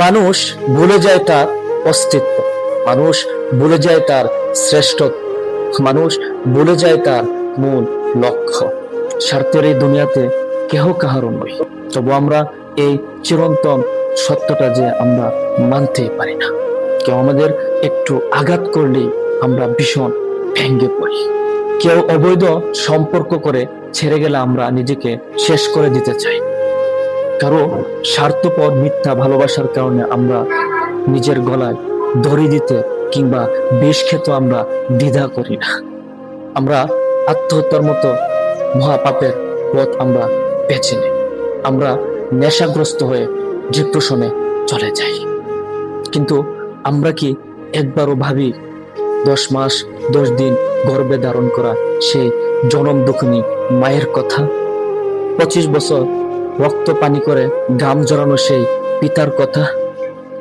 মানুষ ভুলে যায় তার অস্তিত্ব, মানুষ ভুলে যায় তার শ্রেষ্ঠত্ব, মানুষ ভুলে যায় তার মূল লক্ষ্য। স্বার্থের এই দুনিয়াতে কেহ কাহারও নয়, তবু আমরা এই চিরন্তন সত্যটা যে আমরা মানতেই পারি না। কেউ আমাদের একটু আঘাত করলেই আমরা ভীষণ ভেঙে পড়ি। কেউ অবৈধ সম্পর্ক করে ছেড়ে গেলে আমরা নিজেকে শেষ করে দিতে চাই। কারো স্বার্থপর মিথ্যা ভালোবাসার কারণে আমরা নিজের গলায় দড়ি দিতে কিংবা বিষ খেতে আমরা দ্বিধা করি না। আমরা আত্মহত্যার মতো মহাপাপের পথ আমরা বেছে নিই। আমরা নেশাগ্রস্ত হয়ে ডিপ্রেশনে চলে যাই। কিন্তু আমরা কি একবারও ভাবি 10 মাস 10 দিন গর্ভে ধারণ করা সেই জনম দুঃখিনী মায়ের কথা? 25 বছর রক্ত পানি করে ঘাম জড়ানো সেই পিতার কথা?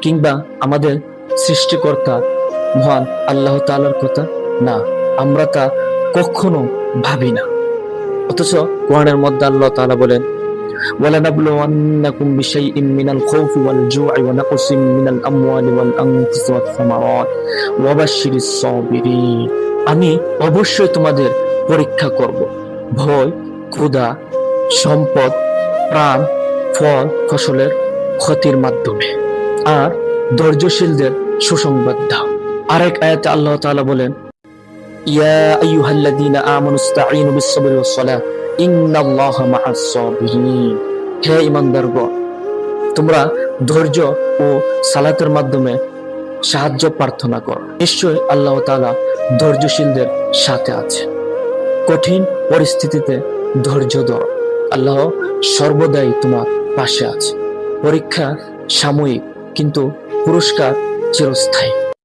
কিংবা আমাদের সৃষ্টিকর্তা মহান আল্লাহ তাআলার কথা? না, আমরা তা কখনো ভাবি না। অথচ কোরআনের মধ্যে আল্লাহ তাআলা বলেন, ওয়ালানাবলুওয়ান্নাকুম বিশাইইম মিনাল খাউফি ওয়াল জু'i ওয়া নাকসিম মিনাল আমওয়ালি ওয়াল আনফুসি ওয়াস সামারাত ওয়া বাশশিরিস সাবিরিন। আমি অবশ্যই তোমাদের পরীক্ষা করব ভয়, ক্ষুধা, সম্পদ, প্রাণ, ফল ফসলের ক্ষতির মাধ্যমে। আর ধৈর্যশীলদের সুসংবাদ দাও। আরেক আয়াতে আল্লাহ তাআলা বলেন, ইয়া আইয়ুহাল্লাযীনা আমানু ইসতাঈনু বিস-সাবরি ওয়াস-সালাহ ইন্নাল্লাহা মা'আস সাবিরিন। হে ঈমানদারগণ, তোমরা ধৈর্য ও সালাতের মাধ্যমে সাহায্য প্রার্থনা করো। নিশ্চয়ই আল্লাহ তাআলা ধৈর্যশীলদের সাথে আছে। কঠিন পরিস্থিতিতে ধৈর্য ধরো, আল্লাহ সর্বদাই তোমার পাশে আছে। পরীক্ষা সাময়িক, কিন্তু পুরস্কার চিরস্থায়ী।